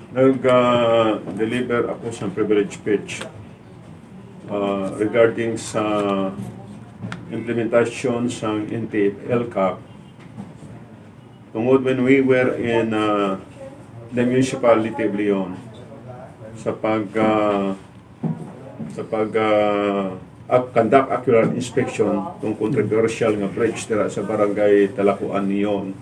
Nag-deliver ako sa privilege speech regarding sa implementasyon sa NTF LCAP tungod when we were in the municipality of Leon sa conduct accurate inspection ng controversial nga bridge dira sa barangay Talakuan Leon.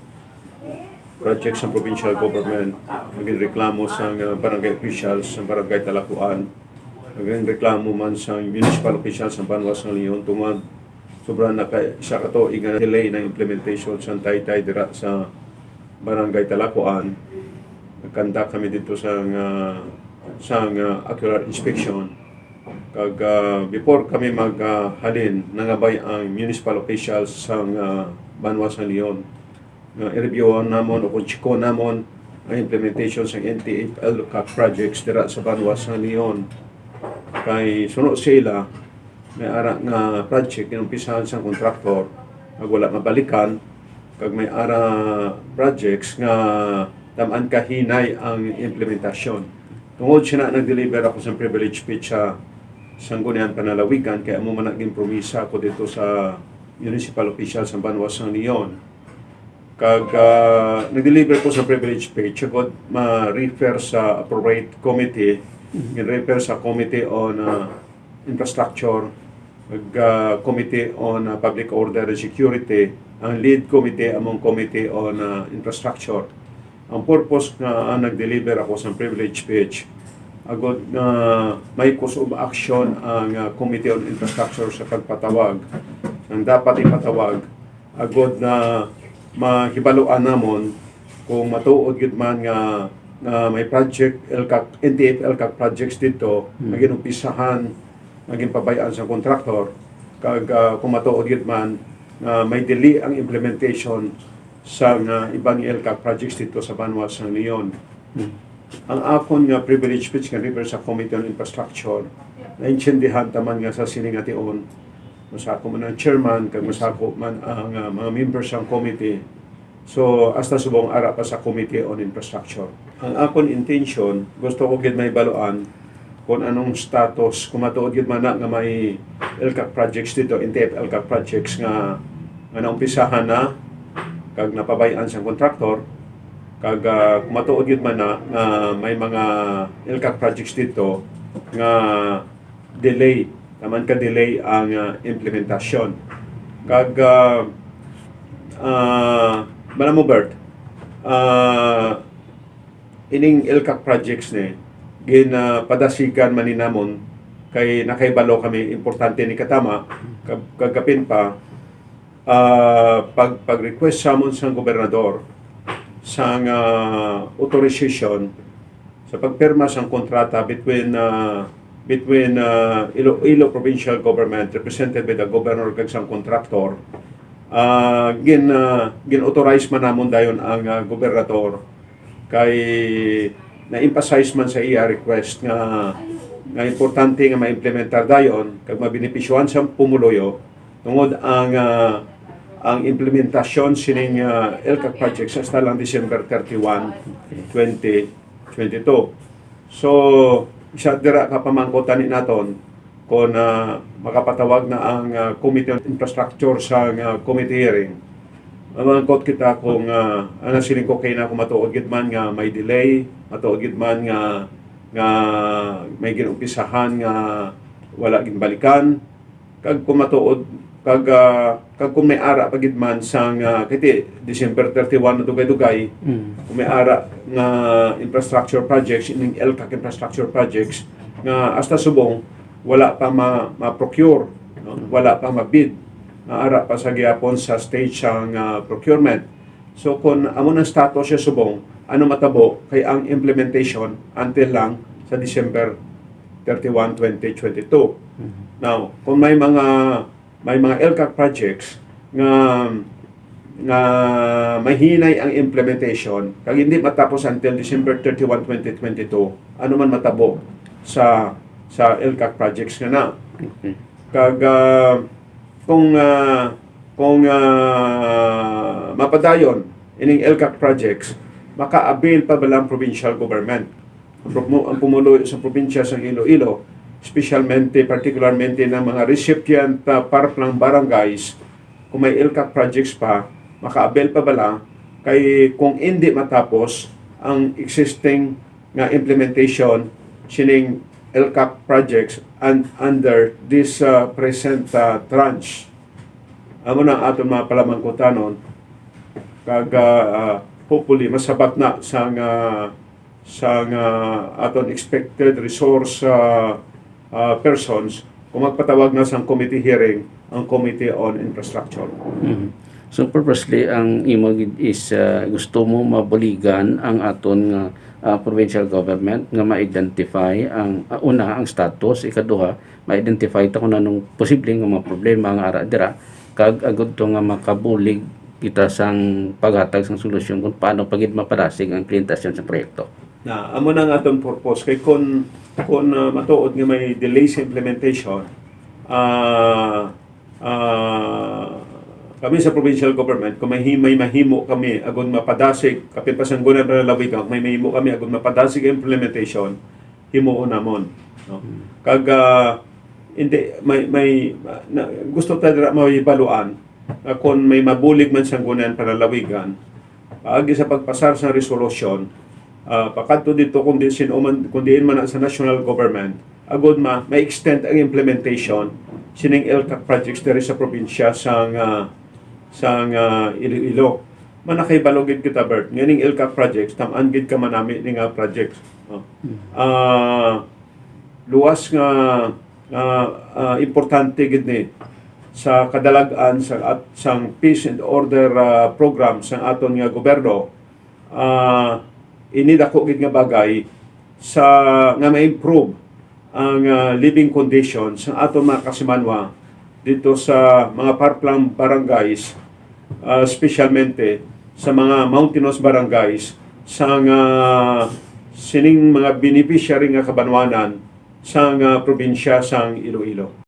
Project sa provincial government, naging reklamo sa barangay officials sa barangay Talakuan, naging reklamo man sa municipal officials sa Banwas ng Leon tungod sobrang siya kato delay ng implementation sa taytay dira sa barangay Talakuan. Nagkanda kami dito sa accurate inspection. Kag before kami maghalin nangabay ang municipal officials sa Banwas ng Leon. I-reviewan namon o kung chiko namon ang implementation sa NTF LCAP projects dira sa Banwas ng Leon. Kay sunod sila may ara nga project inumpisahan sa kontraktor ag wala mabalikan kag may ara projects nga tamaan kahinay ang implementasyon. Tungod siya nag-deliver ako sa privilege speech sa Sangguniang Panalawigan kaya mo man naging promisa ako dito sa municipal official sa Banwas ng Leon. Kag nag-deliver ko sa privilege speech agad ma-refer sa appropriate committee, i-refer sa Committee on Infrastructure, Committee on Public Order and Security, ang lead committee among Committee on Infrastructure. Ang purpose nga nag-deliver ako sa privilege speech, agad may course of action ang Committee on Infrastructure sa pagpatawag ang dapat ipatawag agad na mahibaluan namon kung matuod gid man nga may project LCAP, NTF LCAP projects dito naging umpisahan, naging pabayaan sa kontraktor kag kung matuod gid man may delay ang implementation sa ibang LCAP projects dito sa Banwas ng Leon. Ang akon nga privilege speech nga refer sa Committee on Infrastructure naintindihan taman nga sa siningation masako man ang chairman kag masako man ang mga members ng committee. So hasta subong ara pa sa Committee on Infrastructure. Ang akon intention gusto ko gid may baluan kung anong status kung matuod gid man nga may LCAP projects dito, NTF LCAP projects nga naumpisahan na kag napabayaan sa kontraktor kag kung matuod gid man nga may mga LCAP projects dito nga delay taman ka delay ang implementasyon. Kag Madam Bert, ining LCAP projects ni padasigan maninamon kay nakaibalo kami importante ni katama kagapin pa pag-request samon sa gobernador sang authorization sa pagpirma sang kontrata between Iloilo Provincial Government represented by the governor kag sang contractor. Gin-authorize man namon dayon ang gobernador kay na-emphasize man sa iya request nga importante nga ma-implementar dayon kag mabenepisyohan sa pumuloyo tungod ang implementasyon sining LCAP projects hasta lang December 31, 2022. So isa dira ka pamangkotan ni naton kung makapatawag na ang Committee on Infrastructure sa committee hearing. Mamangkot kita kung ano siling ko kay na kung matuod gid man nga may delay, matuod gid man nga may ginumpisahan nga wala gid balikan kag kung matuod kag kung may ara pa gid man sang kiti December 31 na dugay-dugay kung may ara nga infrastructure projects ining LCAP infrastructure projects nga hasta subong wala pa ma-procure, no? Wala pa ma-bid nga ara pa sa gyapon sa stage sang procurement. So kung amo ng status siya subong ano matabo kay ang implementation until lang sa December 31, 2022. Now kung may mga LCAP projects nga mahinay ang implementation kag hindi matapos until December 31, 2022 ano man matabo sa LCAP projects nga na. Kag kung mapadayon ining LCAP projects maka-avail pa ba lang provincial government ang pumulo sa probinsya sa Iloilo, particularmente ng mga recipient parang barangays, kung may LCAC projects pa, maka-avail pa bala, kay kung hindi matapos ang existing nga implementation sining LCAC projects and under this present tranche. Amo na aton mga palamangkutanon kag hopefully masabat na sa aton expected resource persons kung magpatawag na sa committee hearing ang Committee on Infrastructure. So purposely ang imo gid is gusto mo mabuligan ang aton nga provincial government nga ma-identify ang una ang status, ikaduha ma-identify ta kung anong posibleng nga mga problema nga ara dira kag agud to nga makabulig kita sang paghatag sang solusyon kung paano pagid mapadasig ang implementasyon sa proyekto. Na amo na nga aton purpose kay kung matuod nga may delay sa implementation, kami sa provincial government, kung may mahimo kami agud mapadasig kapin pasanggunan para lawigan, may mahimo kami agud mapadasig ang implementation, himuon namon, no? Kag hindi gusto ta dira maibaluan kung may mabulig man sanggunan para lawigan paagi sa pagpasar sa resolution, pakadto dito kung diin man sa national government agud may extend ang implementation sining LCAC projects diri sa probinsya sang Iloilo. Manakay balogid kita Bert nganing LCAC projects tam-an gid ka manami ning projects. Luwas nga importante gid ni sa kadalagan sang peace and order program sang aton nga gobyerno. Ini dako gid nga bagay sa nga ma-improve ang living conditions sa aton mga kasimanwa dito sa mga parplang barangays, specialmente sa mga mountainous barangays sang sining mga beneficiary nga kabanwanan sang probinsya sang Iloilo.